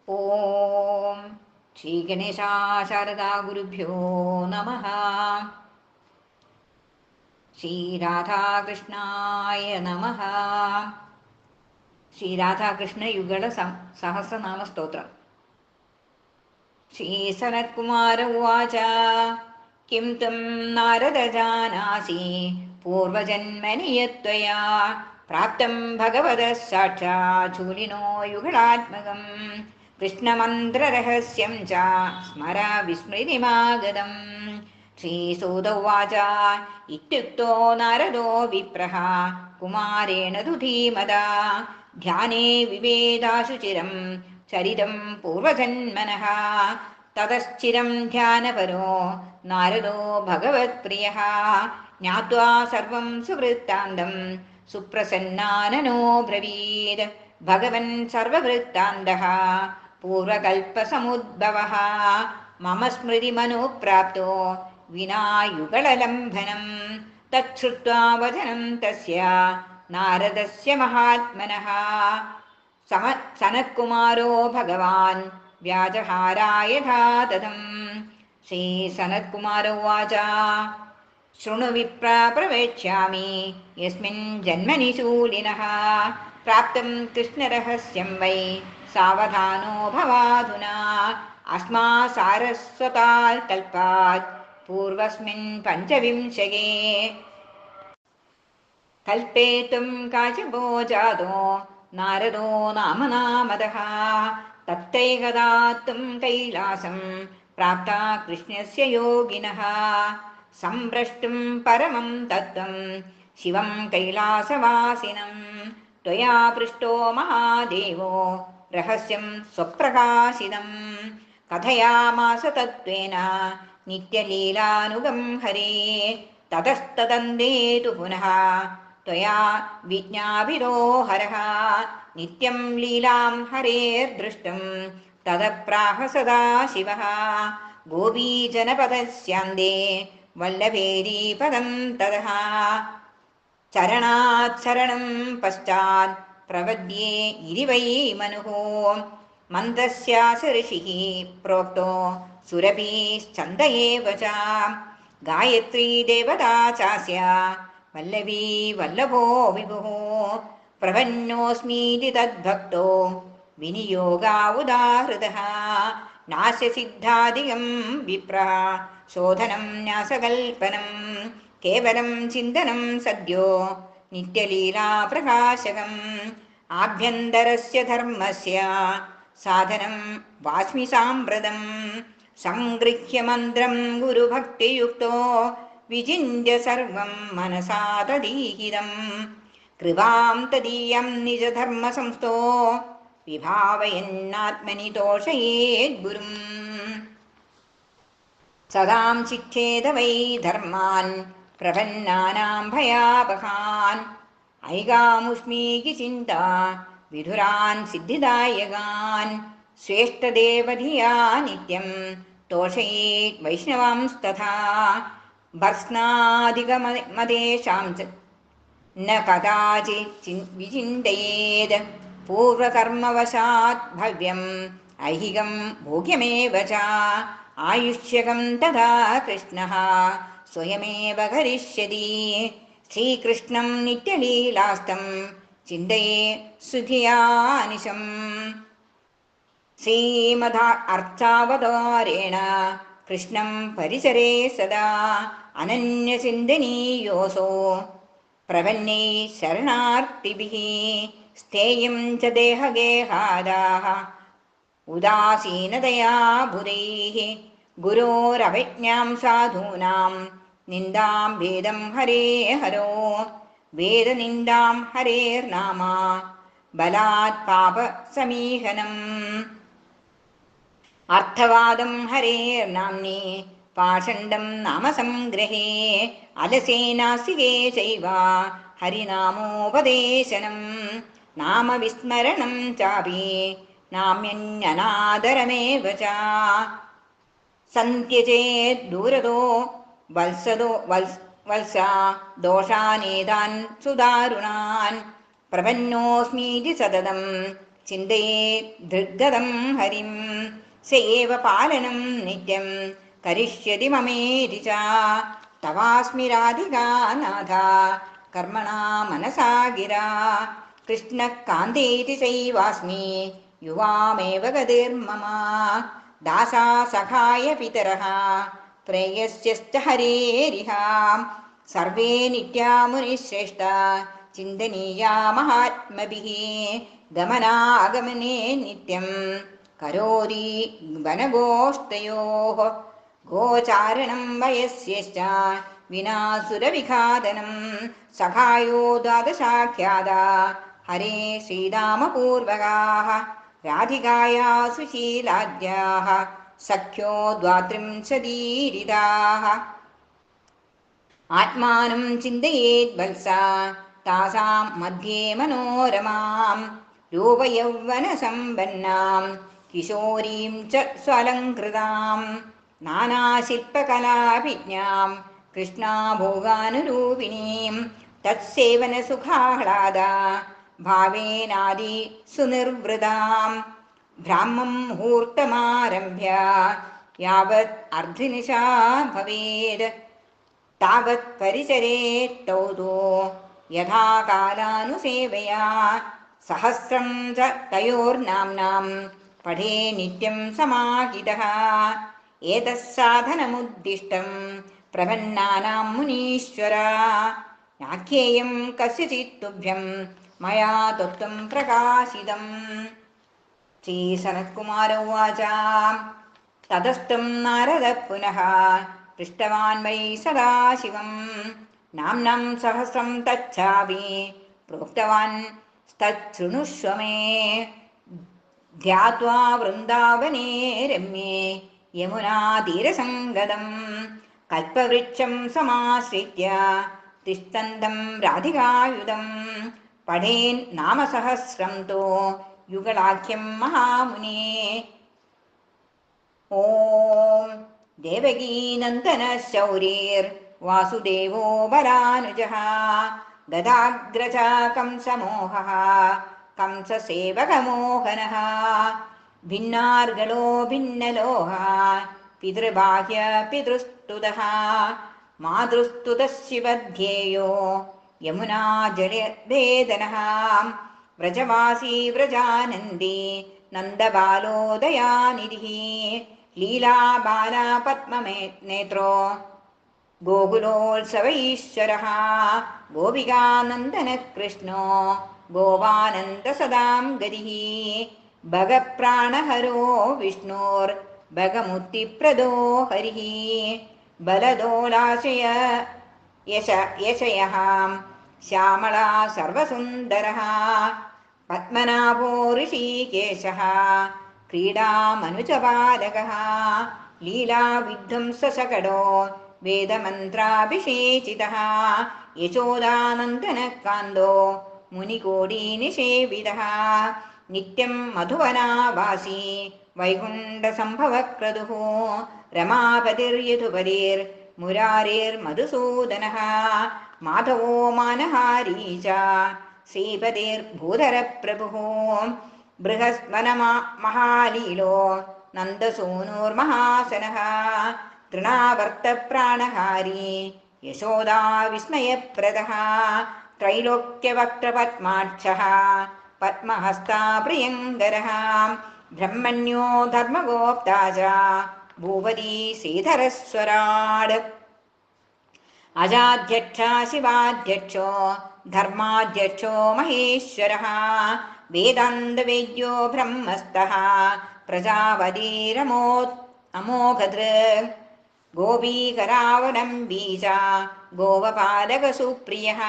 ഓം ശ്രീ ഗണേശാശാരദാ ഗുരുഭ്യോ നമഃ. ശ്രീരാധാകൃഷ്ണായ നമഃ. ശ്രീരാധാകൃഷ്ണയുഗള സഹസ്രനാമ സ്തോത്രം. ശ്രീസനത്കുമാര ഉവാച കിം ത്വം നാരദ ജാനാസി പൂർവജന്മനി യത്വയാ പ്രാപ്തം ഭഗവതഃ സാക്ഷാത് ശൂലിനോ യുഗളാത്മകം കൃഷ്ണമന്ത്രരഹസ്യം ച സ്മര വിസ്മൃതിമാഗതം. ശ്രീസൂത ഉവാച ഇത്യുക്തോ നാരദോ വിപ്രഃ കുമാരേണ തു ധീമതാ ധ്യാനേ വിവേദാശു ചിരം ചരിതം പൂർവജന്മനഃ. തതശ്ചിരം ധ്യാനപരോ നാരദോ ഭഗവത്പ്രിയഃ ജ്ഞാത്വാ സർവം സുവൃത്താന്തം സുപ്രസന്നാനനോ ബ്രവീത്. ഭഗവൻ സർവവൃത്താന്തഃ പൂർവകൽപ്പസമുദ്ഭവഃ മമ സ്മൃതിമനുപ്രാപ്തോ വിനാ യുഗളലംഘനം. തച്ഛ്രുത്വാ വചനം തസ്യ നാരദസ്യ മഹാത്മനഃ സനത്കുമാരോ ഭഗവാൻ വ്യാജഹാരായ ധാതതം. ശ്രീസനത്കുമാര ഉവാച ശൃണു വിപ്ര പ്രവേക്ഷ്യാമി യസ്മിन् ജന്മനി ശൂലിനഃ പ്രാപ്തം കൃഷ്ണരഹസ്യം വൈ സാവധാനോ ഭവാധുനാ അസ്മാ സാരസ്വതാൽ കൽപ്പാത് പൂർവസ്മിन् പഞ്ചവിംശകേ കൽപ്പേതും കാശിപോ ജാതോ നാരദോ നാമനാമതഃ തത്രൈകദാത്തും കൈലാസം പ്രാപ്താ കൃഷ്ണസ്യ യോഗിനഃ സംഭ്രഷ്ടും പരമം തത്വം ശിവം കൈലാസവാസിനം ത്വയാ പൃഷ്ടോ മഹാദേവോ രഹസ്യം സ്വപ്രകാശിതം കഥയാമാസ തത്വേന നിത്യലീലാനുഗം ഹരേ തതസ്തദന്തേ തു പുനഃ ത്വയാ വിജ്ഞാപിതോ ഹരഃ നിത്യം ലീലാം ഹരേർദൃഷ്ടം തദപ്രാഹ സദാ ശിവഃ ഗോപീജനപദസ്യാന്തേ വല്ലഭേരീപദം തതഃ ചരണാത് ശരണം പശ്ചാത് പ്രവദ്യേ ഇതി വൈ മനുഃ മന്ദസ്യാസ ഋഷിഃ പ്രോക്തോ സുരഭീശ്ചന്ദ ഏവ ച ഗായത്രീ ദേവതാ ചാസ്യ വല്ലഭീ വല്ലഭോ വിഭുഃ പ്രപന്നോസ്മീതി തദ്ഭക്തോ വിനിയോഗാ ഉദാഹൃതഃ നാസ്യ സിദ്ധാദികം വിപ്രഃ ശോധനം ന്യാസകൽപ്പനം കേവലം ചിന്തനം സദ്യോ നിത്യലീലാ പ്രകാശകം ആഭ്യന്തരസ്യ ധർമ്മസ്യ സാധനം വാസ്മി സാമ്പ്രതം സംഗൃഹ്യ മന്ത്രം ഗുരുഭക്തിയുക്തോ വിചിന്യ സർവം മനസാ തദീഹിതം കൃപാം തദീയം നിജധർമ്മ സംസ്ഥോ വിഭാവയന്നാത്മനി തോഷയേത് ഗുരും സദാം ചിച്ഛേദ വൈ ധർമാൻ പ്രപന്നാനാം ഭയാപഹാൻ ഐകാമുഷ്മീകി ചിന്ത വിധുരാൻ സിദ്ധിദായകാൻ ശ്രേഷ്ഠദേവധിയാ നിത്യം തോഷയേത് വൈഷ്ണവാംസ്തഥാ ഭർസ്നാദികമതേഷാം ന കഥാചിത് വിചിന്തയേത് പൂർവകർമ്മവശാത് ഭവ്യം ഐഹികം ഭോഗ്യമേവ ച ആയുഷ്യകം തഥാ കൃഷ്ണഃ സ്വയമേവ കരിഷ്യതി ശ്രീകൃഷ്ണം നിത്യലീലാസ്തം ചിന്തയേ സുധിയാനിശം ശ്രീമദാ അർത്ഥാവതാരേണ കൃഷ്ണം പരിസരേ സദാ അനന്യചിന്തനീയോസോ പ്രപന്നൈ ശരണാർത്തിഭിഃ സ്ഥേയം ച ദേഹഗേഹാദാഃ ഉദാസീനതയാ ബുധൈഃ ഗുരോരവജ്ഞാം സാധൂനാം നിന്ദാം ഭേദം ഹരേ ഹരോ വേദനിന്ദാം ഹരേർനാമ ബലാത് പാപസമീഹനം അർത്ഥവാദം ഹരേർനാമ്നി പാഷണ്ഡം നാമസംഗ്രഹേ അലസേനാസികേ ചൈവ ഹരിനാമോപദേശനം നാമവിസ്മരണം ചാപി നാമ്യന്യനാദരമേവ ച സന്ത്യജേത് ദൂരതോ വത്സ ദോഷാനേതാൻ സുദാരുണാൻ പ്രപന്നോസ്മീതി സതതം ചിന്തയേ ദൃഗ്ഗതം ഹരിം സയേവ പാലനം നിത്യം കരിഷ്യതി മമേതി ച തവാസ്മി രാധികാ നാഥ കർമ്മണാ മനസാ ഗിരാ കൃഷ്ണകാന്തേതി ചൈവാസ്മി യുവാമേവ ഗതിർമമ ദാസാ സഖായ പിതരഃ പ്രേയസ്യശ്ച ഹരേരിഹ സർവേ നിത്യാ മുനിശ്രേഷ്ഠ ചിന്തനീയാ മഹാത്മഭിः ഗമനാഗമനേ നിത്യം കരോതി വനഗോഷ്ഠയോः ഗോചാരണം വയസ്യശ്ച വിനാ സുരവിഘാതനം സഖായോ ദ്വാദശാഖ്യാതാ ഹരേ ശ്രീരാമപൂർവകാः രാധികായാ സുശീലാദ്യാः സഖ്യോ ദ്വാത്രിംശതീരിതാः ആത്മാനം ചിന്തയേത് വത്സ താസാം മധ്യേ മനോരമാം രൂപയൗവനസമ്പന്നാം കിശോരീം ച സ്വലംകൃതാം നാനാശില്പകലാഭിജ്ഞാം കൃഷ്ണാഭോഗാനുരൂപിണീം തത്സേവനസുഖാഹ്ലാദ ഭാവേനാദി സുനിർവൃതാം ബ്രാഹ്മം മുഹൂർത്തമാരഭ്യ യാവത് അർദ്ധിനിശാ ഭവേത് താവത് പരിചരേത്തൗതോ യഥാ കാലാനുസേവയാ സഹസ്രം ച തയോർനാംനാം പഠേ നിത്യം സമാഹിതഃ ഏതസ്സാധനമുദ്ദിഷ്ടം പ്രപന്നാനാം മുനീശ്വര നാഖ്യേയം കസ്യചിത് തുഭ്യം മയാ തത്വം പ്രകാശിതം. ശ്രീ സനത്കുമാര ഉവാച തതസ്തം നാരദ പുനഃ പൃഷ്ടവാൻ വൈ സദാശിവം നാംനം സഹസ്രം തച്ഛാപി പ്രോക്തവാൻ തച്ഛൃണുഷ്വ മേ ധ്യാത്വാ വൃന്ദാവനേ രമ്യേ യമുനാതീരസംഗതം കൽപവൃക്ഷം സമാശ്രിത്യ തിഷ്ഠന്തം രാധികായുധം പഠേൻ നാമസഹസ്രം തോ യുഗളാഖ്യം മഹാമുനേ. ഓം ദേവകീനന്ദന ശൗരീർ വാസുദേവോ ബലാനുജഃ ഗദാഗ്രജ കംസമോഹഃ കംസസേവകമോഹനഃ ഭിന്നാർഗളോ ഭിന്നലോഹ പിതൃബാഹ്യ പിതൃസ്തുതഃ മാതൃസ്തുതഃ ശിവധ്യേയോ യമുനാ ജലവേദനഃ വ്രജവാസീ വ്രജാനന്ദി നന്ദബാലോ ദയാനിധിഃ ലീലാബാല പത്മനേത്രോ ഗോകുലോത്സവൈശ്വരഃ ഗോപികാനന്ദന കൃഷ്ണോ ഗോവാനന്ദ സദാം ഗതിഃ ഭഗപ്രാണഹരോ വിഷ്ണോർ ഭഗമുക്തിപ്രദോ ഹരിഃ ബലദോലാശയ യശയഃ ശ്യാമളാ സർവസുന്ദരഃ പത്മനാഭോ ഋഷീകേശഃ ക്രീഡാമനുജപാലകഃ ലീലാവിധ്വംസകടോ വേദമന്ത്രാഭിഷേചിതഃ യശോദാനന്ദനകാന്തോ മുനികോടീനിഷേവിതഃ നിത്യം മധുവനാവാസി വൈകുണ്ഠസംഭവക്രതുഃ രമാപതിർയധുപതിർ മുരാരിർമധുസൂദനഃ മാധവോ മാനഹാരീ ച ശ്രീപതിർഭൂധരപ്രഭുഃ ബൃഹസ്വനമഹാലീലോ നന്ദസൂനോർമഹാസനഃ തൃണാവർത്തപ്രാണഹാരി യശോദാ വിസ്മയപ്രദഃ ത്രൈലോക്യവക്ത്രപദ്മാക്ഷഃ പദ്മഹസ്താ പ്രിയങ്കരഃ ബ്രഹ്മണ്യോ ധർമ്മഗോപ്താ ച ഭൂപതി ശ്രീധരസ്വരാട് അജാധ്യക്ഷ ശിവാധ്യക്ഷോ ധർമാധ്യക്ഷോ മഹേശ്വരഃ വേദാന്തവേദ്യോ ബ്രഹ്മസ്ഥഃ പ്രജാപതിരമോ അമോഘദൃക് ഗോപീകരാവലംബീ ച ഗോപപാലകസുപ്രിയഃ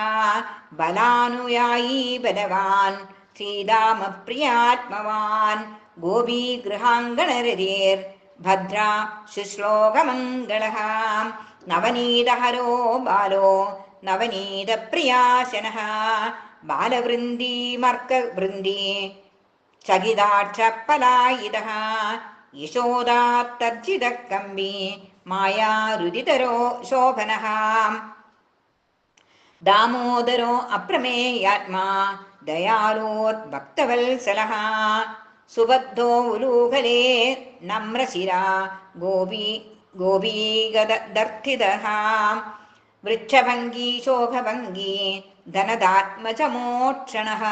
ബലാനുയായീ ബലവാൻ ശ്രീരാമപ്രിയാത്മവാൻ ഗോപീഗൃഹാങ്കണരതിർ ഭദ്രാ ശുശ്ലോകമംഗളഃ നവനീതഹരോ ബാലോ നവനീതപ്രിയാശനഃ ബാലവൃന്ദീമർക്കവൃന്ദീ ചകിതാക്ഷപലായിതഃ യശോദാത്തർജിതകമ്പി മായാരുദിതരോ ശോഭനഃ ദാമോദരോ അപ്രമേയാത്മാ दयालोर्भक्तवत्सलः सुबद्धो उलूखले नम्रशिरा गोपीगदर्थितः वृक्षभङ्गी शोभभङ्गी धनदात्मजमोक्षणः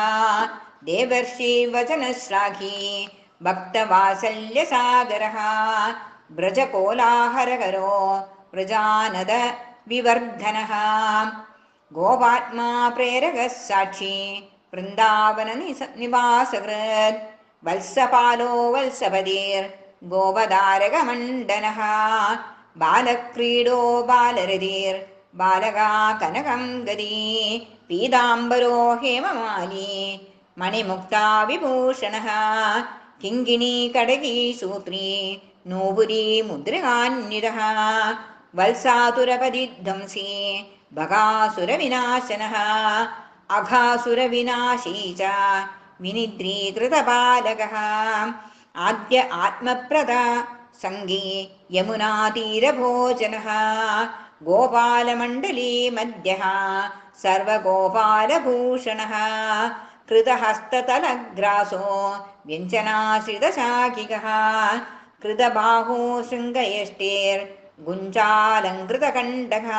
देवर्षिवचनश्लाघी भक्तवात्सल्यसागरः व्रजकोलाहरकरो प्रजानद विवर्धनः गोपात्मा प्रेरकः साक्षी वृन्दावन निवासकृत् वत्सपालो वत्सपतिर्गोपधारकमण्डनः बालक्रीडो बालरतिर्बालका कनकं गदी पीताम्बरो हेममाली मणिमुक्ता विभूषणः किङ्किणी कटकी सूत्री नूपुरी मुद्रिकान्वितः वत्सातुरपदिध्वंसी बकासुरविनाशनः अघासुरविनाशी च विनिद्रीकृतबालकः आद्य आत्मप्रदा सङ्गी यमुनातीरभोजनः गोपालमण्डली मध्यः सर्वगोपालभूषणः कृतहस्ततलग्रासो व्यञ्जनाश्रितशाकिकः कृतबाहो शृङ्गयष्टेर्गुञ्जालङ्कृतकण्डकः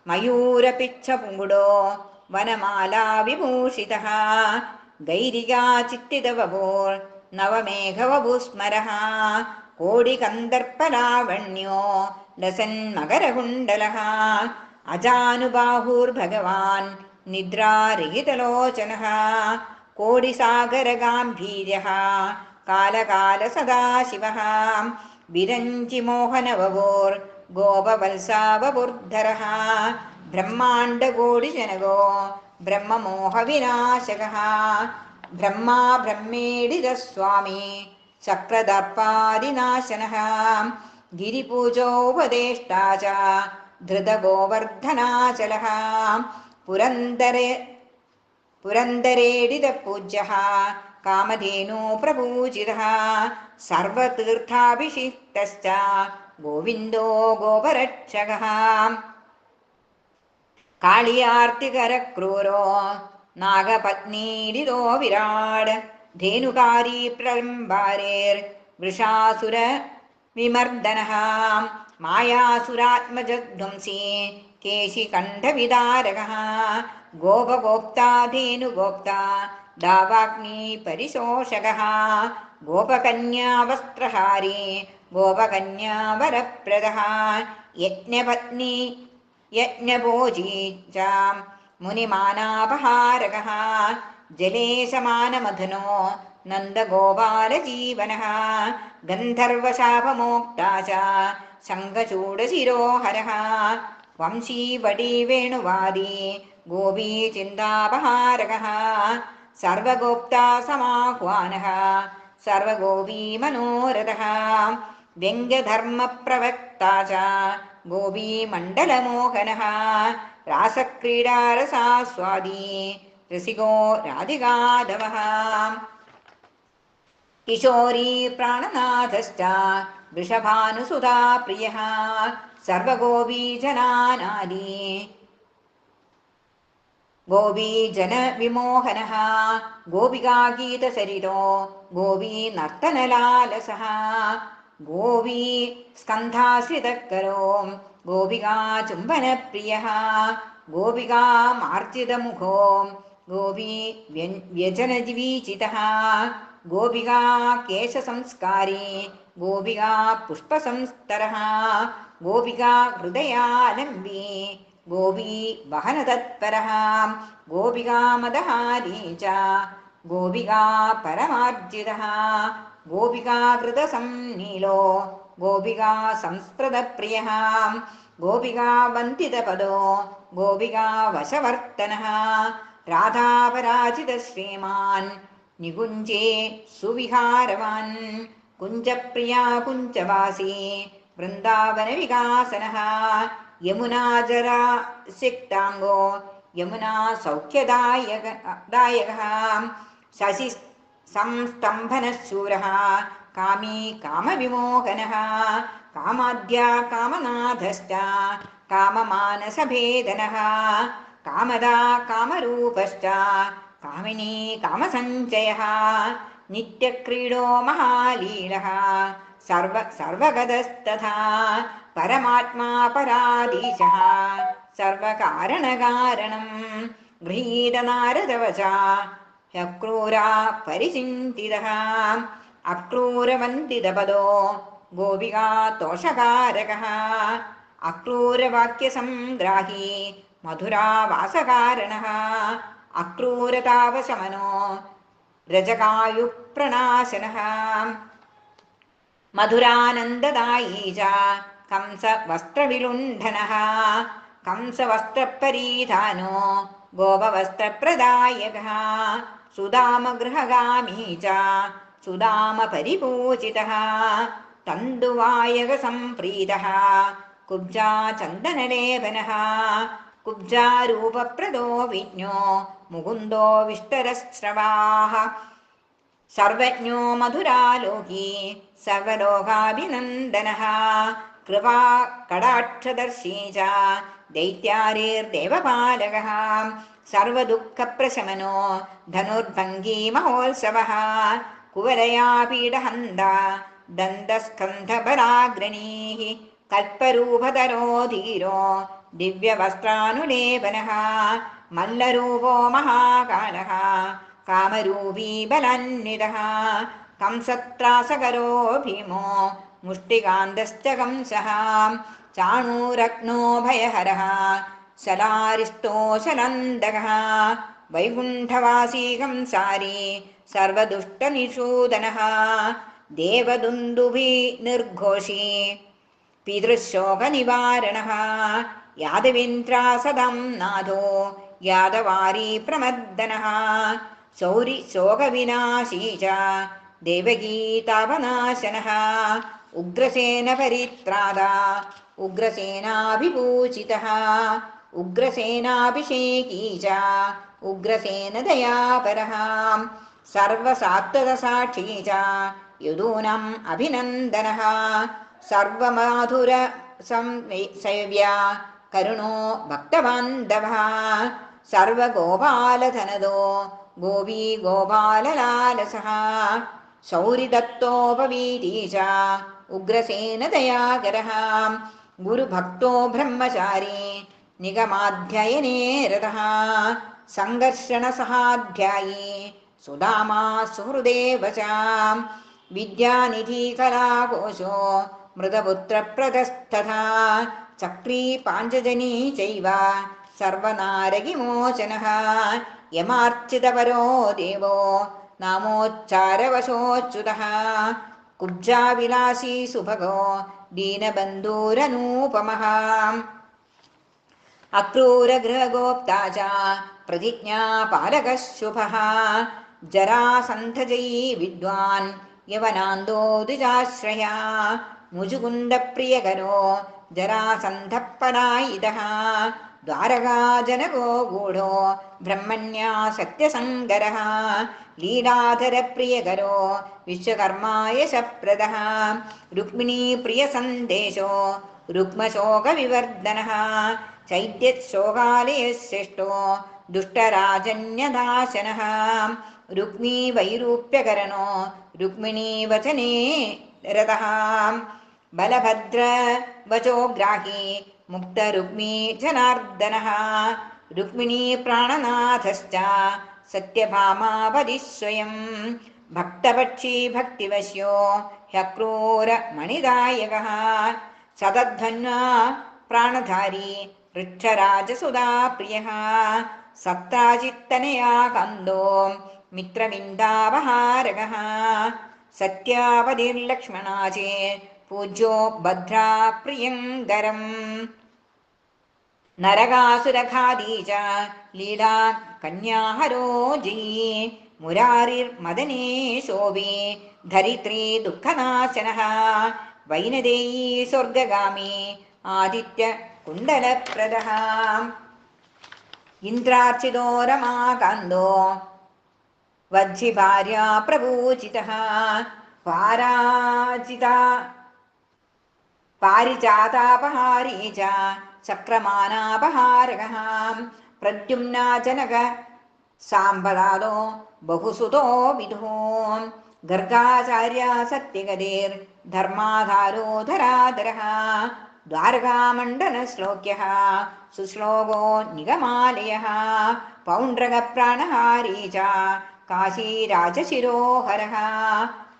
मयूरपिच्छपुङ्गुडो वनमाला विभूषितः गैरिका चित्तितवपुर्नवमेघवपुस्मरः कोडिकन्दर्पलावण्यो लसन्मकरकुण्डलः अजानुबाहुर्भगवान् निद्रारहितलोचनः कोडिसागरगाम्भीर्यः कालकालसदाशिवः विरञ्चिमोहनवपुर्गोपवल्सावपुर्धरः ब्रह्माण्डकोटिजनगो ब्रह्ममोहविनाशकः ब्रह्मा ब्रह्मेडितस्वामी चक्रदर्पादिनाशनः गिरिपूजोपदेष्टा च धृतगोवर्धनाचलः पुरन्दरेडितपूज्यः कामधेनुप्रपूजितः सर्वतीर्थाभिषिक्तश्च गोविन्दो गोपरक्षकः काळियार्तिकरक्रूरो नागपत्नीडितो विराड् धेनुकारी प्रलम्बारेर्वृषासुर विमर्दनः मायासुरात्मजध्वंसी केशिकण्ठविदारकः गोपगोप्ता धेनुगोप्ता दावाग्निपरिशोषकः गोपकन्यावस्त्रहारी गोपकन्यावरप्रदः यज्ञपत्नी यज्ञभोजी च मुनिमानापहारकः जलेशमानमधनो नन्दगोपालजीवनः गन्धर्वशापमोक्ता च शङ्खचूडशिरोहरः वंशीवटीवेणुवादी गोपीचिन्तापहारकः सर्वगोप्ता समाह्वानः सर्वगोपीमनोरथः व्यङ्ग्यधर्मप्रवक्ता च गोपीमण्डलमोहनः रासक्रीडारसास्वादी रसिको राधिकाधवः किशोरी प्राणनाथश्च वृषभानुसुधा प्रियः सर्वगोपीजनानादी गोपीजनविमोहनः गोपिकागीतसरितो गोपीनर्तनलालसः गोपी स्कन्धाश्रितकरो गोपिकाचुम्बनप्रियः गोपिकामार्जितमुखो गोपी व्यजनजीवीचितः गोपिका केशसंस्कारी गोपिका पुष्पसंस्तरः गोपिका हृदयालम्बी गोपी वहनतत्परः गोपिका मदहारी च गोपिका परमार्जितः गोपिका कृतसंनीलो गोपिका संस्कृतप्रियः गोपिका वन्दितपदो गोपिका वशवर्तनः राधापराजितश्रीमान् निकुञ्जे सुविहारवान् कुञ्जप्रिया कुञ्जवासी वृन्दावनविकासनः यमुनाजरा सिक्ताङ्गो यमुना सौख्यदायकः शशि संस्तम्भनशूरः कामी कामविमोहनः कामाद्या कामनाथश्च काममानसभेदनः कामदा कामरूपश्च കാമിനീ കാമസഞ്ചയഃ നിത്യക്രീഡോ മഹാലീലഃ സർവഗതസ്തഥാ പരമാത്മാ പരാധീശഃ സർവകാരണകാരണം ഗൃഹീതനാരദവച ഹ്യക്രൂരാ പരിചിന്തിതഃ അക്രൂരവന്ദിതപദോ ഗോപികാ തോഷകാരകഃ അക്രൂരവാക്യസംഗ്രാഹി മധുരാവാസകാരണഃ അക്രൂരതാപശമനോ രജകായുപ്രണാശനഃ മധുരാനന്ദദായീ ച കംസവസ്ത്രവിലുണ്ഠനഃ കംസവസ്ത്രപരീധാനോ ഗോപവസ്ത്രപ്രദായകഃ സുധാമഗൃഹഗാമീ ച സുധാമപരിപൂജിതഃ തന്തുവായകസംപ്രീതഃ കുബ്ജാ ചന്ദനലേപനഃ കുബ്ജാരൂപപ്രദോ വിജ്ഞോ മുകുന്ദോ വിഷ്ടരശ്രവാः സർവജ്ഞോ മധുരാലോകീ സർവലോകാഭിനന്ദനഃ കൃപാ കടാക്ഷദർശീ ച ദൈത്യാരീർദേവപാലകഃ സർവദുഃഖപ്രശമനോ ധനുർഭംഗീ മഹോത്സവഃ കുവലയാപീഡഹന്ത ദന്തസ്കന്ധബലാഗ്രണീഃ കൽപ്പരൂപധരോ ധീരോ ദിവ്യവസ്ത്രാനുലേപനഃ മല്ലരൂപോ മഹാകാലഃ കാമരൂപീ ബലാന്വിതഃ കംസത്രാസകരോ ഭീമോ മുഷ്ടികാന്തശ്ച കംസഃ ചാണൂരഗ്നോ ഭയഹരഃ ശലാരിഷ്ടോ ശലന്തകഃ വൈകുണ്ഠവാസീ കംസാരി സർവദുഷ്ടനിഷൂദനഃ ദേവദുന്ദുഭി നിർഘോഷീ പിതൃശോകനിവാരണഃ യാദവേന്ദ്രാസദം നാഥോ യാദവാരീ പ്രമർദനഃ ശൗരി ശോകവിനാശീ ച ദേവകീതാപനാശനഃ ഉഗ്രസേന പരിത്രാത ഉഗ്രസേനാഭിപൂജിതഃ ഉഗ്രസേനാഭിഷേകീ ച ഉഗ്രസേന ദയാപരഃ സർവസാത്വതസാക്ഷീ ച യദൂനം അഭിനന്ദനഃ സർവമാധുര സേവ്യ കരുണോ ഭക്തബാന്ധവഃ സർവഗോപാലധനദോ ഗോപീ ഗോപാലലാലസഃ ശൗരിദത്തോപവീതീ ച ഉഗ്രസേന ദയാകരഃ ഗുരുഭക്തോ ബ്രഹ്മചാരി നിഗമാധ്യയനേ രതഃ സംഘർഷണസഹാധ്യായീ സുദാമാ സുഹൃദേവ ച വിദ്യാനിധി കലാകോശോ മൃതപുത്രപ്രദസ്തഥാ ചക്രീ പാഞ്ചജനീ ചൈവ സർവനാരകിമോചനഃ യമാർച്ചിതപരോ ദേവോ നാമോച്ചാരവശോച്യുതഃ കുബ്ജാവിലാസീ സുഭഗോ ദീനബന്ധൂരനൂപമഃ അക്രൂരഗൃഹഗോപ്താ ച പ്രതിജ്ഞാപാലകഃ ശുഭഃ ജരാസന്ധജയീ വിദ്വാൻ യവനാന്തോ ദ്വിജാശ്രയഃ മുചുകുന്ദപ്രിയകരോ ജരാസന്ധപ്പലായിതഃ ദ്വാരകാജനകോ ഗൂഢോ ബ്രഹ്മണ്യാ സത്യസംഗരഃ ലീലാധരപ്രിയകരോ വിശ്വകർമായശപ്രദഃ രുക്മിണീപ്രിയസന്ദേശോ രുക്മശോകവിവർദ്ധനഃ ചൈത്യശോകാലയശ്രേഷ്ഠോ ദുഷ്ടരാജന്യദാശനഃ രുക്മീ വൈരൂപ്യകരണോ രുക്മിണീവചനേ രതഃ ബലഭദ്രവചോഗ്രാഹി മുക്തരുക്മീ ജനാർദ്ദനഃ രുക്മിണീ പ്രാണനാഥശ്ച സത്യഭാമാപതി സ്വയം ഭക്തപക്ഷീ ഭക്തിവശ്യോ ഹ്യക്രൂരമണിദായകഃ സതധ്വന്വാ പ്രാണധാരി ഋക്ഷരാജസുതാ പ്രിയഃ സത്രാജിത്തനയാ കന്ദോ മിത്രവിന്ദാപഹാരകഃ സത്യാവതിർലക്ഷ്മണാചേ പൂജ്യോ ഭദ്രാ പ്രിയങ്കരം നരകാസുരഘാതീ ച ലീലാ കന്യാഹരോ ജയീ മുരാരിർമദനേ ശോഭി ധരിത്രീ ദുഃഖനാശനഃ വൈനദേയീ സ്വർഗഗാമി ആദിത്യ കുണ്ടലപ്രദഃ ഇന്ദ്രാർച്ചിതോ രമാകാന്തോ വജ്ജി ഭാര്യാ പ്രപൂജിതഃ പാരിജാതാപഹാരീ ച ചക്രമാനാപഹാരകഃ പ്രദ്യുമ്നാ ജനക സാമ്പദാദോ ബഹുസുതോ വിദുഃ ഗർഗാചാര്യ സത്യഗതിർധർമാധാരോ ധരാധരഃ ദ്വാരകാമണ്ഡലശ്ലോക്യഃ സുശ്ലോകോ നിഗമാലയഃ പൗണ്ഡ്രകപ്രാണഹാരീ ച കാശീരാജശിരോഹരഃ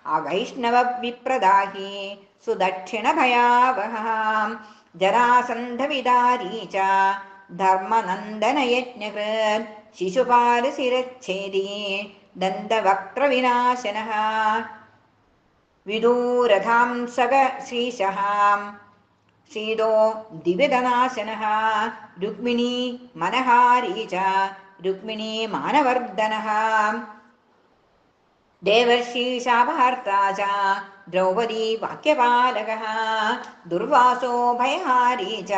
അവൈഷ്ണവവിപ്രദാഹി സുദക്ഷിണഭയാവഹഃ ജരാസന്ധവിദാരീ ച ധർമ്മനന്ദനയജ്ഞകൃത് ശിശുപാലശിരച്ഛേദി ദന്തവക്ത്രവിനാശനഃ വിദൂരധാംസക ശ്രീശഃ ശ്രീദോ ദിവിതനാശനഃ രുക്മിണീ മനഹാരീ ച രുക്മിണീ മാനവർദ്ധനഃ ദേവർഷീശാപഹർത്താ ച ദ്രൗപദീ വാക്യപാലകഃ ദുർവാസോ ഭയഹാരീ ച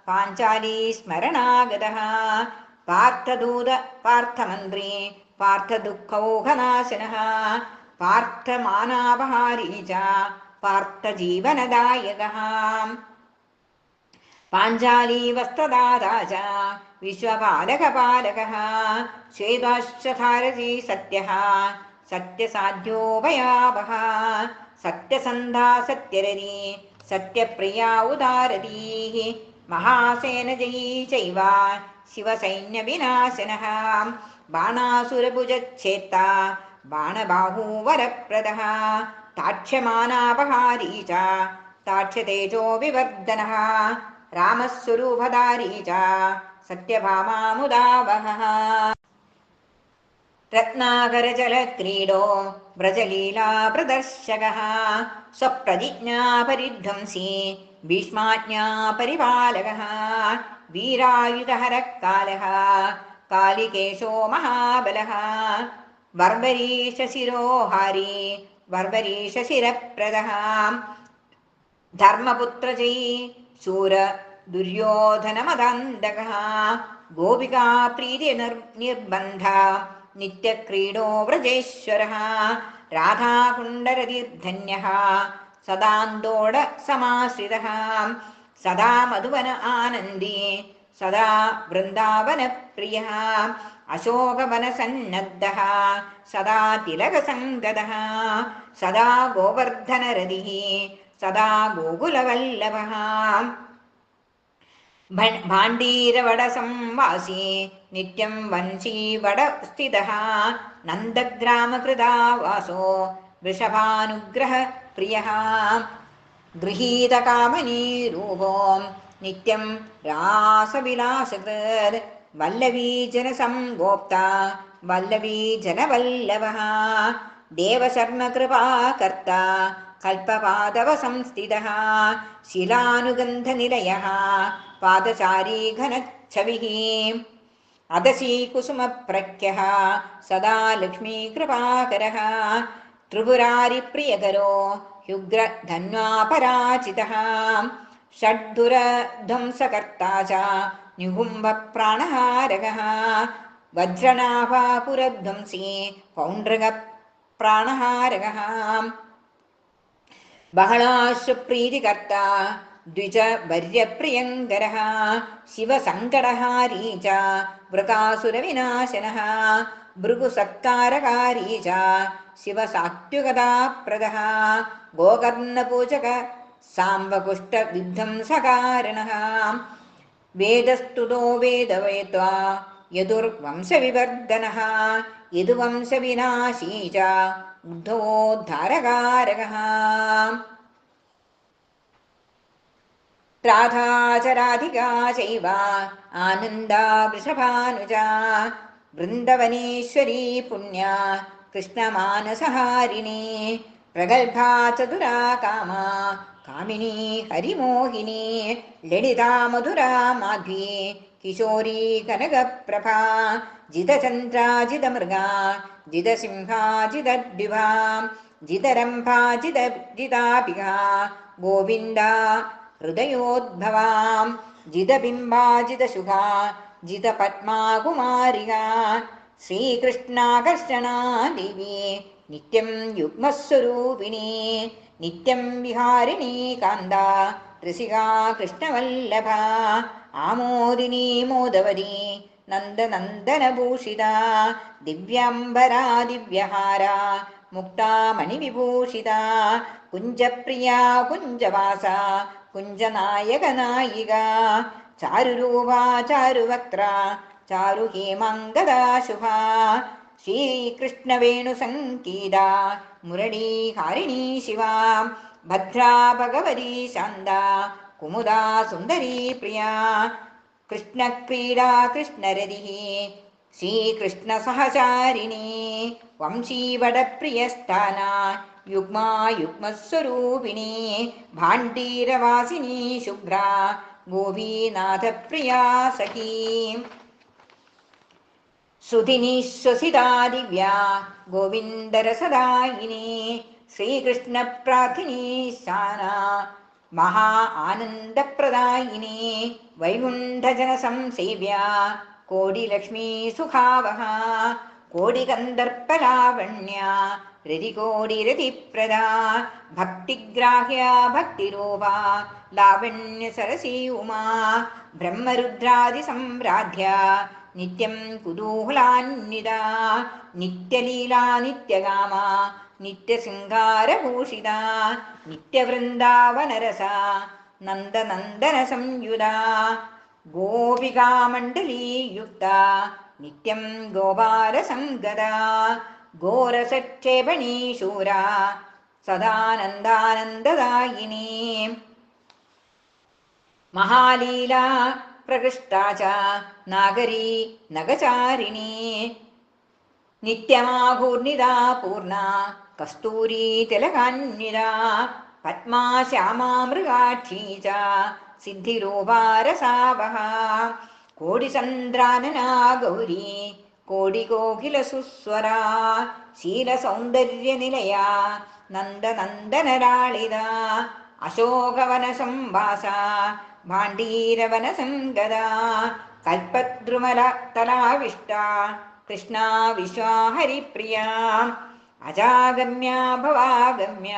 പാഞ്ചാലീ സ്മരണാഗതഃ പാർത്ഥദൂത പാർത്ഥമന്ത്രി പാർത്ഥദുഃഖൗഘനാശനഃ പാർത്ഥമാനാപഹാരീ ച പാർത്ഥജീവനദായകഃ പാഞ്ചാലീ വസ്ത്രദാതാ ച വിശ്വപാലകപാലകഃ ശ്വേതാശ്വധാരജീ സത്യഃ സത്യസാധ്യോ ഭയാവഹ സത്യസന്ധാ സത്യരതി സത്യപ്രിയാ ഉദാരതീഃ മഹാസേനജയീ ചൈവ ശിവസൈന്യവിനാശനഃ ബാണാസുരഭുജച്ഛേത്താ ബാണബാഹൂവരപ്രദഃ താക്ഷ്യമാനാപഹാരീ ച താക്ഷ്യതേജോ വിവർദ്ധനഃ രാമസ്വരൂപധാരീ ച സത്യഭാമാമുദാവഹഃ രത്നാകരജലക്രീഡോ വ്രജലീലാപ്രദർശകഃ സ്വപ്രതിജ്ഞാപരിധ്വംസി ഭീഷ്മാജ്ഞാപരിപാലകഃ വീരായുധഹരഃ കാലികേശോ മഹാബലഃ വർവരീശശിരോഹാരി വർവരീശശിരപ്രദഃ ധർമ്മപുത്രജയീ ശൂര ദുര്യോധനമദാന്തകഃ ഗോപികാപ്രീതിനിർബന്ധ നിത്യക്രീഡോ വ്രജേശ്വരഃ രാധാകുണ്ഡരതിർധന്യഃ സദാന്തോട സമാശ്രിതഃ സദാ മധുവന ആനന്ദി സദാ വൃന്ദാവനപ്രിയഃ അശോകവനസന്നദ്ധഃ സദാ തിലകസംഗതഃ സദാ ഗോവർദ്ധനരതിഃ സദാ ഗോകുലവല്ലഭഃ ഭാണ്ഡീരവടസംവാസി നിത്യം വംശീവടസ്ഥിതഃ നന്ദഗ്രാമകൃതാവാസോ വൃഷഭാനുഗ്രഹപ്രിയഃ ഗൃഹീതകാമനീരൂപോ നിത്യം രാസവിലാസകൃത് വല്ലഭീജനസംഗോപ്താ വല്ലഭീജനവല്ലഭഃ ദേവശർമ്മകൃപാകർത്താ കൽപ്പപാദവസംസ്ഥിതഃ ശിലാനുഗന്ധനിലയഃ പാദചാരീ ഘനച്ഛവിഃ അദശീകുസുമപ്രഖ്യഃ സദാ ലക്ഷ്മീകൃപാകരഃ ത്രിപുരാരിപ്രിയകരോ ഹ്യുഗ്രധന്വാപരാജിതഃ ഷഡ്ധുരധ്വംസകർത്താ ച നികുംഭപ്രാണഹാരകഃ വജ്രനാഭാപുരധ്വംസി പൗണ്ഡ്രകപ്രാണഹാരകഃ ബഹളാശ്വപ്രീതികർത്താ ദ്വിജവര്യപ്രിയങ്കരഃ ശിവസങ്കടഹാരീ ച വൃകാസുരവിനാശനഃ ഭൃഗുസത്കാരകാരീ ച ശിവസാത്വികതാപ്രദഃ ഗോകർണപൂജക സാംബകുഷ്ടവിധ്വംസകാരണഃ വേദസ്തുതോ വേദവേത്വാ യദുർവംശവിവർദ്ധനഃ യദുവംശവിനാശീ ച ഉദ്ധവോദ്ധാരകാരകഃ രാധാ ച രാധികാ ചൈവ ആനന്ദാ വൃഷഭാനുജാ വൃന്ദവനേശ്വരീ പുണ്യാ കൃഷ്ണമാനസഹാരിണീ പ്രഗൽഭാ ചതുരാ കാമാ കാമിനീ ഹരിമോഹിനി ലളിതാ മധുരാ മാധ്വീ കിശോരീ കനകപ്രഭാ ജിതചന്ദ്രാ ജിതമൃഗാ ജിതസിംഹാ ജിതദ്വിഭാ ജിതരംഭാ ജിതാപികാ ഗോവിന്ദാ ഹൃദയോദ്ഭവാം ജിതബിംബാ ജിതശുഖാ ജിതപത്മാ കുമാരികാ ശ്രീകൃഷ്ണാകർഷണാ ദേവി നിത്യം യുഗ്മസ്വരൂപിണീ നിത്യം വിഹാരിണീ കാന്താ ത്രിശികാ കൃഷ്ണവല്ലഭ ആമോദിനീ മോദവതി നന്ദനന്ദനഭൂഷിത ദിവ്യാംബരാ ദിവ്യഹാര മുക്താമണിവിഭൂഷിത കുഞ്ചപ്രിയ കുഞ്ചവാസ കുഞ്ചനായക നായിക ചാരുരൂപ ചാരുവക്ത്ര ചാരുഹേമാംഗദാ ശുഭ ശ്രീകൃഷ്ണവേണുസംഗീത മുരളീഹാരിണീ ശിവ ഭദ്രാ ഭഗവതി ശാന്ത കുമുദാ സുന്ദരീ പ്രിയ കൃഷ്ണക്രീഡാ കൃഷ്ണരതി ശ്രീകൃഷ്ണസഹചാരിണീ വംശീവടപ്രിയസ്ഥാന യുഗ്മാ യുഗ്മസ്വരൂപിണീ ഭാണ്ഡീരവാസിനീ ശുഭ്ര ഗോപീനാഥപ്രിയാ സഖീ ശ്രുതിനി ശ്വസിതാ ദിവ്യ ഗോവിന്ദരസദായിനി ശ്രീകൃഷ്ണപ്രാർത്ഥിനീ ശാന മഹാ ആനന്ദപ്രദായിനി വൈകുണ്ഠജനസംസേവ്യ കോടിലക്ഷ്മീ സുഖാവഹ കോടികന്ദർപ്പലാവണ്യ രതികോടിരതിപ്രദാ ഭക്തിഗ്രാഹ്യ ഭക്തിരൂപ ലാവണ്യസരസീ ഉമാ ബ്രഹ്മരുദ്രാദിസംരാധ്യ നിത്യം കുതൂഹലാന്വിത നിത്യലീലാ നിത്യകാമ നിത്യശൃംഗാരഭൂഷിത നിത്യവൃന്ദാവനരസ നന്ദനന്ദന സംയുത ഗോപികാമണ്ഡലീയുക്ത നിത്യം ഗോപാലസംഗത ഘോരസക്ഷേപണീ ശൂര സദാനന്ദാനന്ദദായിനി മഹാലീലാ പ്രകൃഷ്ടാ ച നാഗരീ നഗചാരിണീ നിത്യമാഘൂർണിതാ പൂർണ കസ്തൂരീ തിലകാന്വിതാ പത്മാ ശ്യാമാ മൃഗാക്ഷീ ച സിദ്ധിരൂപാരസാവഹ കോടിചന്ദ്രാനനാ ഗൗരീ കോടികോകിലസുസ്വരാ ശീലസൗന്ദര്യനിലയാ നന്ദനന്ദനലാളിത അശോകവനസംവാസ ഭാണ്ഡീരവനസംഗത കൽപദ്രുമലതലാവിഷ്ട കൃഷ്ണ വിശ്വാഹരിപ്രിയ അജാഗമ്യ ഭവാഗമ്യ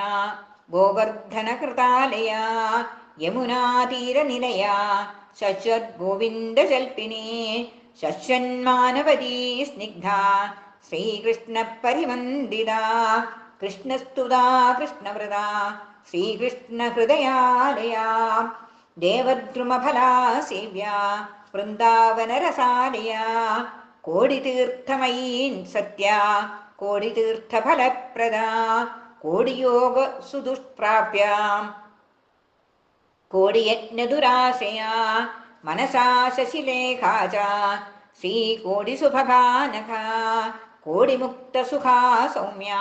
ഗോവർദ്ധനകൃതാലയ യമുനാതീരനിലയ ശശ്വദ്ഗോവിന്ദജൽപിനി ശശ്വന്മാനവതീ സ്നിഗ്ധ ശ്രീകൃഷ്ണപരിവന്ദിത കൃഷ്ണസ്തുതാ കൃഷ്ണവൃത ശ്രീകൃഷ്ണഹൃദയാലയ ദേവദ്രുമഫലാ സേവ്യ വൃന്ദാവനരസാലയ കോടിതീർത്ഥമയീൻ സത്യ കോടിതീർത്ഥഫലപ്രദ കോടിയോഗ സുദുഷ്പ്രാപ്യ കോടിയജ്ഞദുരാശയ മനസാ ശശിലേഖാ ച ശ്രീകോടിസുഭഗാനഘ കോടിമുക്തസുഖാ സൗമ്യ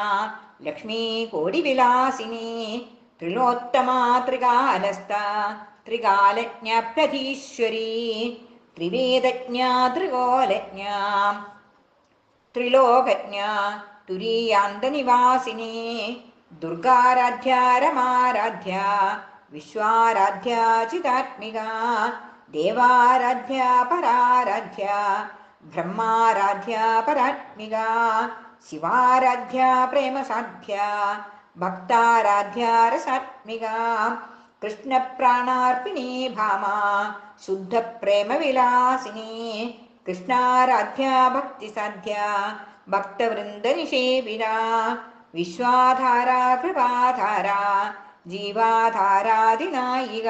ലക്ഷ്മീ കോടിവിലാസിനി ത്രിലോത്തമാ ത്രികാലസ്ഥ ത്രികാലജ്ഞാഭ്യധീശ്വരീ ത്രിവേദജ്ഞാ ത്രികോലജ്ഞാ ത്രിലോകജ്ഞ തുരീയാന്തനിവാസിനി ദുർഗാരാധ്യ രമാരാധ്യ വിശ്വാരാധ്യ ചിതാത്മിക ദേവാരാധ്യ പരാരാധ്യ ബ്രഹ്മാരാധ്യ പരാത്മിക ശിവാരാധ്യ പ്രേമസാധ്യ ഭക്താരാധ്യ രസാത്മിക കൃഷ്ണപ്രാണാർപ്പിണീ ഭാമ ശുദ്ധപ്രേമവിലാസിനി കൃഷ്ണാരാധ്യ ഭക്തിസാധ്യ ഭക്തവൃന്ദനിഷേവിത വിശ്വാധാര കൃപാധാര ജീവാധാരാദിനായിക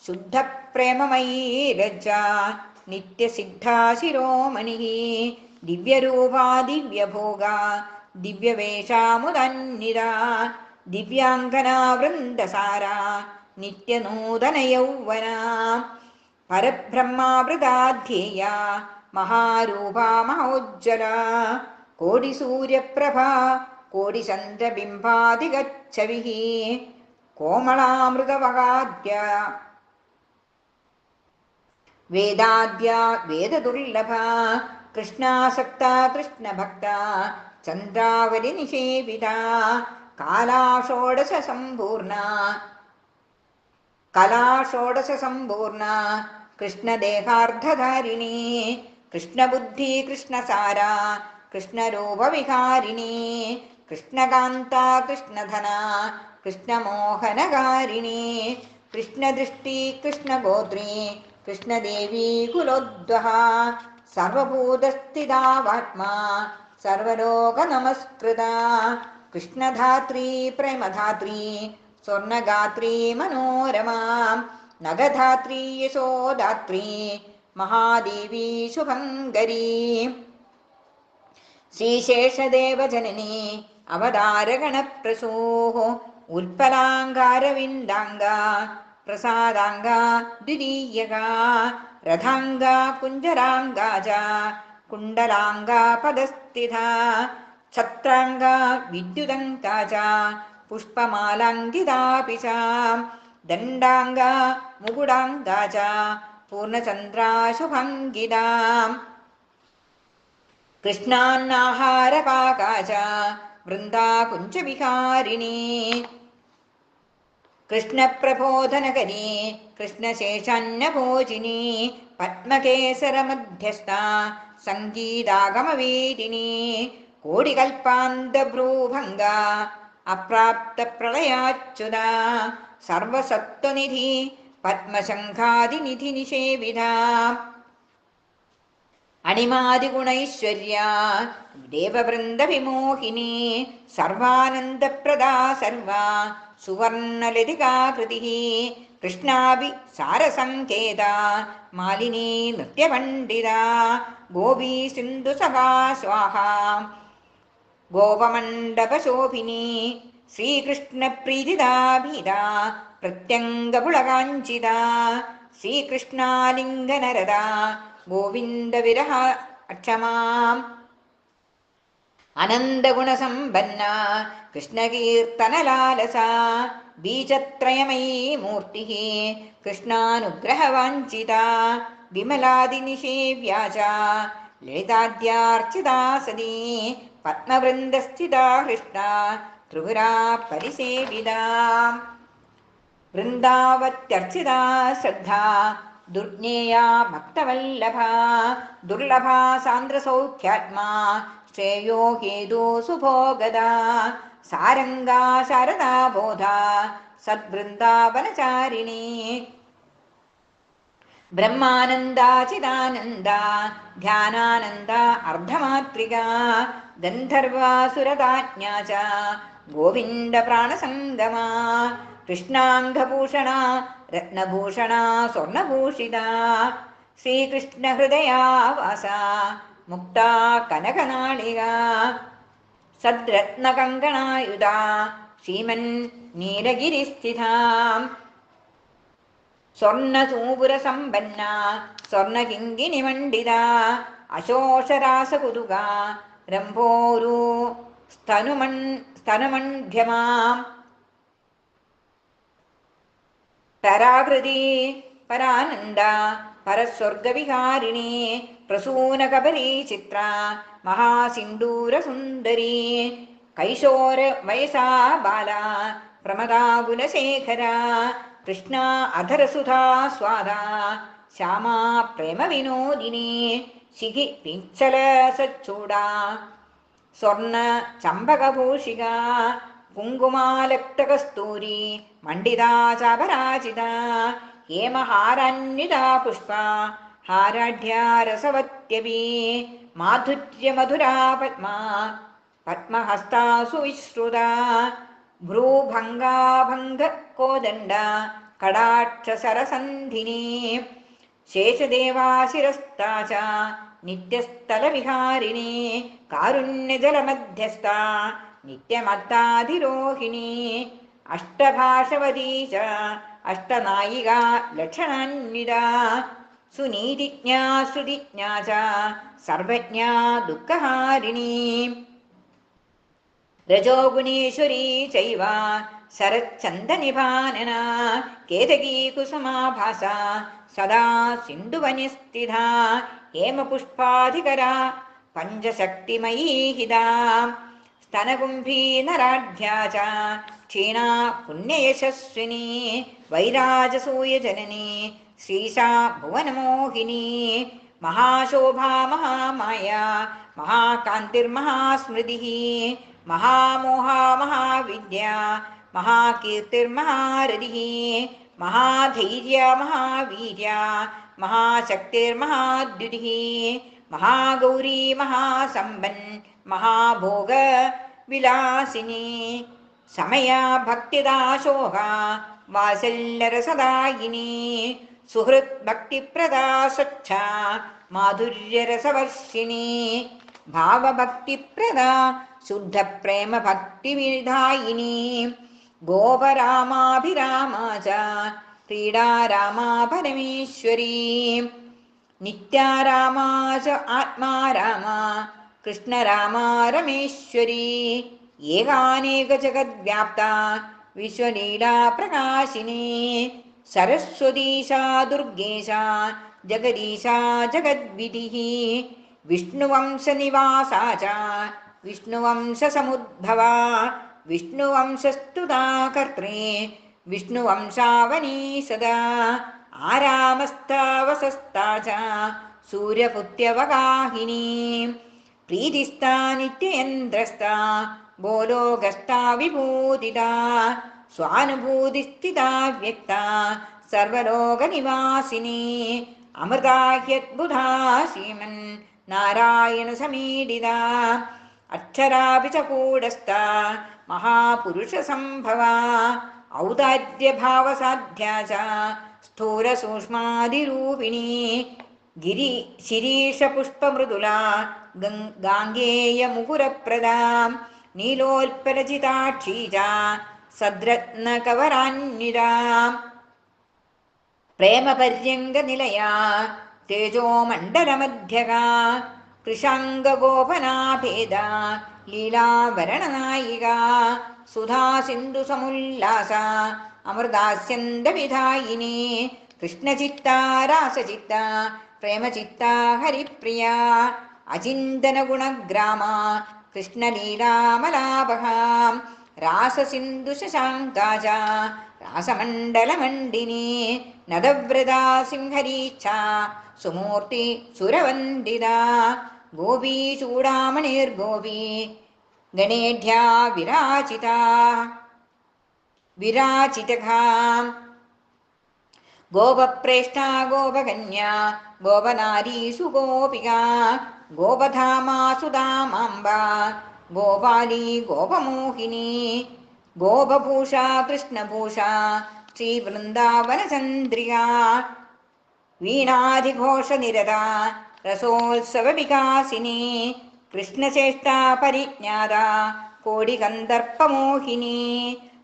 ശുദ്ധപ്രേമമയീ രജ്ജ നിത്യസിദ്ധാ ശിരോമണി ദിവ്യരൂപാ ദിവ്യഭോഗ ദിവ്യവേഷാമുദന്നിത ദിവ്യാംഗനാ വൃന്ദസാര നിത്യനൂതന യൗവന പരബ്രഹ്മാവൃതാധ്യേയ മഹാരൂപാ മഹോജ്വല കോടിസൂര്യപ്രഭ കോടിചന്ദ്രബിംബാധിഗച്ഛവിഃ കോമളാമൃതവകാദ്യ വേദാദ്യ വേദദുർലഭ കൃഷ്ണാസക്ത കൃഷ്ണഭക്ത ചന്ദ്രാവലി നിഷേവിത കാലാഷോഡശ സമ്പൂർണ കൃഷ്ണദേഹാർദ്ധധാരിണി കൃഷ്ണബുദ്ധി കൃഷ്ണസാര കൃഷ്ണരൂപവിഹാരിണി കൃഷ്ണകാന്ത കൃഷ്ണധന കൃഷ്ണമോഹനകാരിണി കൃഷ്ണദൃഷ്ടി കൃഷ്ണഗോത്രീ കൃഷ്ണദേവീ കുലോദ്വഹ സർവഭൂതസ്ഥിതാവാത്മാ സർവലോകനമസ്കൃത കൃഷ്ണധാത്രീ പ്രേമധാത്രീ സ്വർണഗാത്രീ മനോരമാ നഗധാത്രീ യശോദാത്രീ മഹാദേവീ ശുഭങ്കരീ ശ്രീശേഷദേവജനനീ അവതാരഗണപ്രസൂഃ ഉൽപ്പലാംഗാരവിന്ദാംഗ പ്രസാദാംഗ ദ്വിതീയക രഥാംഗ കുഞ്ചരാംഗ ച കുണ്ടലാംഗ പദസ്ഥിത ഛത്രാംഗ വിദ്യുതംഗ ച പുഷ്പമാലാങ്കിതാപി ച ദണ്ഡാംഗ മുകുടാംഗ ച പൂർണ്ണചന്ദ്രാശുഭംഗിതാ കൃഷ്ണാന്നാഹാരപാകാ ച വൃന്ദാകുഞ്ചവിഹാരിണീ കൃഷ്ണപ്രബോധനകരീ കൃഷ്ണശേഷാന്നഭോജിനീ പത്മകേസരമധ്യസ്ഥ സംഗീതാഗമവേദിനീ കോടികൽപ്പാന്തഭ്രൂഭംഗ അപ്രാപ്തപ്രളയാച്യുത സർവസത്വനിധി പത്മശംഖാദിനിധി നിഷേവിത അണിമാദിഗുണൈശ്വര്യ ദേവവൃന്ദവിമോഹിനി സർവാനന്ദപ്രദാ സർവാ സുവർണലതികാകൃതി കൃഷ്ണാഭി സാരസങ്കേത മാലിനീ നൃത്യപണ്ഡിത ഗോപീ സിന്ധുസഖാ സ്വാഹ ഗോപമണ്ഡപശോഭിനി ശ്രീകൃഷ്ണപ്രീതിദാഭീത പ്രത്യംഗപുളകാഞ്ചിത ശ്രീകൃഷ്ണാലിംഗനരത ഗോവിന്ദവിരഹ അക്ഷമാം അനന്തഗുണസമ്പന്ന കൃഷ്ണകീർത്തനലാലസ ബീജത്രയമയീ മൂർത്തി കൃഷ്ണാനുഗ്രഹവാഞ്ചിത വിമലാദിനിഷേവ്യാ ച ലളിതാദ്യാർച്ചിതാ സദീ പത്മവൃന്ദസ്ഥിതാ ഹൃഷ്ട ത്രിപുരാ പരിസേവിത വൃന്ദാവത്യർച്ചിതാ ശ്രദ്ധാ ദുർജ്ഞേയാ ഭക്തവല്ലഭ ദുർലഭ സാന്ദ്രസൗഖ്യാത്മാ ശ്രേയോ ഹേതു സുഭോഗദാ സാരംഗാ ശാരദാ ബോധ സദ്വൃന്ദാവനചാരിണീ ബ്രഹ്മാനന്ദാചിദാനന്ദ ധ്യാനാനന്ദ അർദ്ധമാത്രിക ഗന്ധർവാസുരതാജ്ഞാ ച ഗോവിന്ദ പ്രാണസംഗമ കൃഷ്ണാംഗഭൂഷണ രത്നഭൂഷണ സ്വർണഭൂഷിത ശ്രീകൃഷ്ണഹൃദയാവാസ മുക്ത കനകനാളിക സദ്രത്നകങ്കണായുധ ശ്രീമൻ നീലഗിരിസ്ഥിത സ്വർണസൂപുരസമ്പന്ന സ്വർണകിങ്കിണിമണ്ഡിത അശോഷരാസകുതുക രംഭോരു സ്തനുമണ്ഡ്യമാം പരാകൃതി പരാനന്ദ പരസ്വർഗവിഹാരിണി പ്രസൂനകബലീ ചിത്ര മഹാസിന്ദൂരസുന്ദരീ കൈശോര വയസാ ബാല പ്രമദാകുലശേഖര കൃഷ്ണ അധരസുധാ സ്വാദ ശ്യാമാ പ്രേമവിനോദിനി ശിഖി പിഞ്ചല സച്ചൂട സ്വർണ ചമ്പകഭൂഷിക കുങ്കുമാലക്തകസ്തൂരി മണ്ഡിതാ ചാപരാജിത ഹേമഹാരാന്വിതാ പുഷ്പ ഹാരാഢ്യാ രസവത്യപി മാധുര്യമധുരാ പത്മാ പത്മഹസ്താ സുവിശ്രുത ഭ്രൂഭംഗാഭംഗ കോദണ്ഡ കടാക്ഷസരസന്ധിനി ശേഷദേവാശിരസ്താ ച നിത്യസ്ഥലവിഹാരിണി കാരുണ്യജലമധ്യസ്ഥ നിത്യമത്താധിരോഹിണി അഷ്ടഭാഷവതീ ച അഷ്ടനായിക ലക്ഷണാന്വിത സുനീതിജ്ഞാ ശ്രുതിജ്ഞാ ച സർവജ്ഞാ ദുഃഖഹാരിണി രജോഗുണീശ്വരീ ചൈവ ശരച്ചന്ദനിഭാനന കേതകീ കുസുമാഭാസ സദാ സിന്ധുവനിസ്ഥിത ഹേമപുഷ്പാധികര പഞ്ചശക്തിമയീ ഹിതാ സ്തനകുംഭീ നരാഢ്യാ ച ക്ഷീണാ പുണ്യയശസ്വിനി വൈരാജസൂയജനനി ശ്രീശാ ഭുവനമോഹിനി മഹാശോഭാ മഹാമായ മഹാകാന്തിർമഹാസ്മൃതി മഹാമോഹാ മഹാവിദ്യ മഹാകീർത്തിർമഹാരതി മഹാധൈര്യ മഹാവീര്യ മഹാശക്തിർമഹാദ്യുതി മഹാഗൗരീ മഹാസമ്പൻ മഹാഭോഗ വിലാസിനി സമയ ഭക്തിദാശോഹ വാത്സല്യരസദായിനി സുഹൃത് ഭക്തിപ്രദാ സ്വച്ഛ മാധുര്യരസവർഷിണി ഭാവഭക്തിപ്രദാ ശുദ്ധപ്രേമ ഭക്തിവിധായിനി ഗോപരാമാഭിരാമ ച ക്രീഡാരാമാ പരമേശ്വരീ നിത്യാരാമാ ച ആത്മാരാമാ കൃഷ്ണരാമാ രമേശ്വരീ ഏകാനേക ജഗദ്വ്യാപ്ത വിശ്വലീലാ പ്രകാശിനി സരസ്വതീശാ ദുർഗേശാ ജഗദീശാ ജഗദ്വിധിഃ വിഷ്ണുവംശനിവാസാ ച വിഷ്ണുവംശസമുദ്ഭവാ വിഷ്ണുവംശസ്തുതാ കർത്രേ വിഷ്ണുവംശാവനീ സദാ ആരാമസ്ഥാവസസ്താ ച സൂര്യപുത്യവഗാഹിനി പ്രീതിസ്ഥാ നിത്യയന്ത്രസ്ഥാ ഗോലോകസ്ഥാ വിഭൂതിതാ സ്വാനുഭൂതിസ്ഥിതാ വ്യക്താ സർവലോകനിവാസിനി അമൃതാഹ്യദ്ഭുതാ ശ്രീമൻ നാരായണ സമീഡിതാ അക്ഷരാപി ച കൂടസ്ഥാ മഹാപുരുഷ സംഭവാ ഔദാര്യഭാവസാധ്യാ ച സ്ഥൂലസൂക്ഷ്മാതിരൂപിണി ഗിരി ശിരീഷപുഷ്പമൃദുലാ ഗാംഗേയമുകുരപ്രദാ നീലോൽപലചിതാക്ഷീ ച സദ്രത്നകവരാന്വിതാ പ്രേമപര്യംഗനിലയാ തേജോമണ്ഡലമധ്യകാ കൃശാംഗഗോപനാഭേദാ ലീലാവരണനായികാ സുധാസിന്ധുസമുല്ലാസ അമൃതാസ്യന്തവിധായിനി കൃഷ്ണചിത്താ രാസചിത്താ പ്രേമചിത്താ ഹരിപ്രിയാ അചിന്തനഗുണഗ്രാമാ കൃഷ്ണലീലാമലാപഹാ രാസസിന്ധുശശാങ്കാ ച രാസമണ്ഡലമണ്ഡിനി നദവ്രതാ സിംഹരീച്ഛാ സുമൂർത്തി സുരവന്ദിതാ ഗോപീ ചൂടാമണിർഗോപീ ഗണേഢ്യാ വിരാജിതാ വിരാജിതഘാ ഗോപപ്രേഷ്ഠാ ഗോപകന്യാ ഗോപനാരീസു ഗോപികാ ഗോപധാമാസുധാമാംബാ ഗോപാലീ ഗോപമോഹിനി ഗോപഭൂഷാ കൃഷ്ണഭൂഷാ ശ്രീവൃന്ദാവനചന്ദ്രികാ വീണാധിഘോഷനിരതാ രസോത്സവവികാസിനി കൃഷ്ണചേഷ്ടാ പരിജ്ഞാതാ കോടികന്ദർപ്പമോഹിനി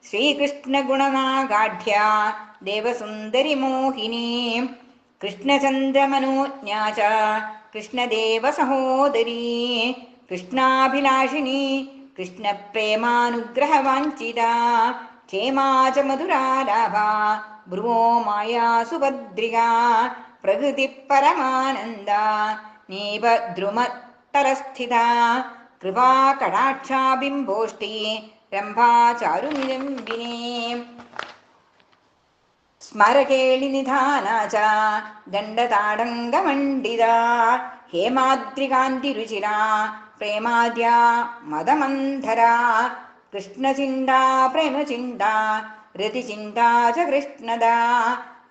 ശ്രീകൃഷ്ണഗുണനാഗാഢ്യാ ദേവസുന്ദരി മോഹിനി കൃഷ്ണചന്ദ്രമനോജ്ഞാ ച കൃഷ്ണദേവസഹോദരീ കൃഷ്ണാഭിലാഷിനി കൃഷ്ണപ്രേമാനുഗ്രഹവാഞ്ചിതാ ക്ഷേമാ ച മധുരാലാഭാ ഭ്രുവോ മായാ സുഭദ്രികാ പ്രകൃതിപരമാനന്ദാ നീപദ്രുമതലസ്ഥിതാ കൃപാകടാക്ഷാബിംബോഷ്ഠി രംഭാ ചാരുനിരംബിനീ സ്മരകേളിനിധാനാ ച ദണ്ഡതാടങ്കമണ്ഡിതാ ഹേമാദ്രികാന്തിരുചിരാ പ്രേമാദ്യാ മദമന്ധരാ കൃഷ്ണചിന്താ പ്രേമചിന്താ രതിചിന്താ ച കൃഷ്ണദാ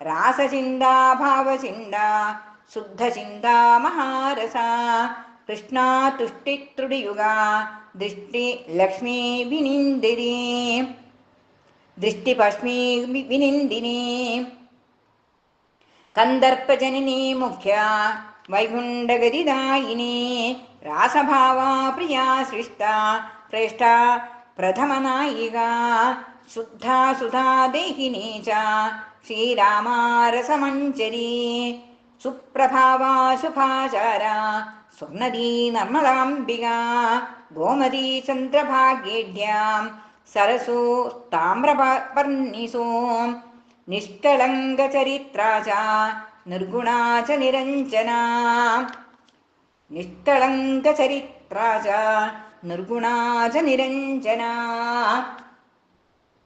രാസചിന്താ ഭാവചിന്താ ശുദ്ധചിന്താ മഹാരസാ കൃഷ്ണാ തുഷ്ടിത്രുടിയുഗാ ദൃഷ്ടി ലക്ഷ്മീ വിനിന്ദിനി ദൃഷ്ടിപശ്മീ വിനിന്ദിനി കന്ദർപ്പജനനീ മുഖ്യ വൈകുണ്ഠഗതിദായിനി രാസഭാവാ പ്രിയാ സൃഷ്ടാ ശ്രേഷ്ഠാ പ്രഥമനായികാ ശുദ്ധാ സുധാ ദേഹിനീ ച ശ്രീരാമാരസമഞ്ജരീ സുപ്രഭാവാ ശുഭാചാരാ സ്വർണദീ നർമ്മദാംബികാ ഗോമതീ ചന്ദ്രഭാഗ്യേഢ്യാം സരസൂ താമ്രപർണിസൂ നിഷ്കളങ്കചരിത്രാ ച നിർഗുണാ ച നിരഞ്ജനാ നിഷ്കളങ്കചരിത്രാ ച നിർഗുണാ ച നിരഞ്ജനാ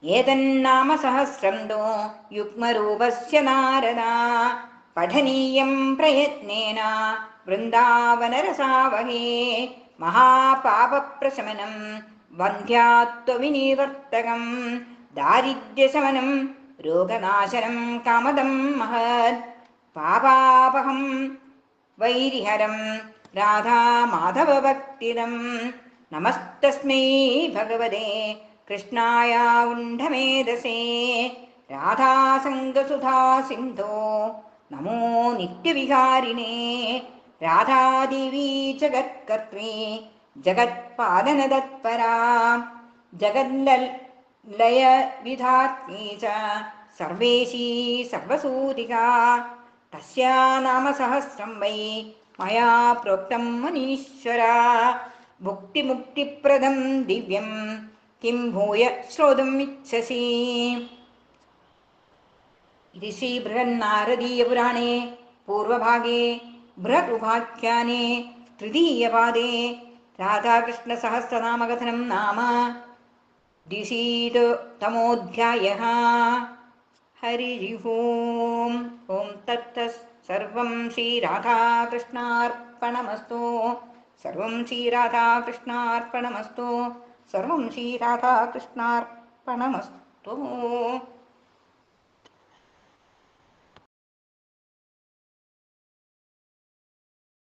ഏതന്നാമ സഹസ്രം തോ യുഗ്മരൂപസ്യ നാരദാ പഠനീയം പ്രയത്നേന വൃന്ദാവനരസാവഹേ മഹാപാപപ്രശമനം വന്ധ്യാത്വവിനിവർത്തകം ദാരിദ്ര്യശമനം രോഗനാശനം കാമദം മഹത് പാപാപഹം വൈരിഹരം राधामाधवभक्तिदं नमस्तस्मै भगवते कृष्णाय उण्डमेधसे राधासङ्गसुधा सिन्धो नमो नित्यविहारिणे राधादेवी जगत्कर्त्री जगत्पालनतत्परा जगल्लयविधात्री च सर्वेशी सर्वसूतिका तस्या नामसहस्रं वै मया प्रोक्तं मुनीश्वरा भुक्तिमुक्तिप्रदं दिव्यं किं भूय श्रोतुम् इच्छसि। इति श्रीबृहन्नारदीयपुराणे पूर्वभागे बृहदुपाख्याने तृतीयपादे राधाकृष्णसहस्रनामकथनं नाम 23तमोऽध्यायः। हरिः ओम्। ॐ तत्तत् सर्वं श्रीराधाकृष्णार्पणमस्तु। सर्वं श्रीराधाकृष्णार्पणमस्तु। सर्वं श्रीराधाकृष्णार्पणमस्तु।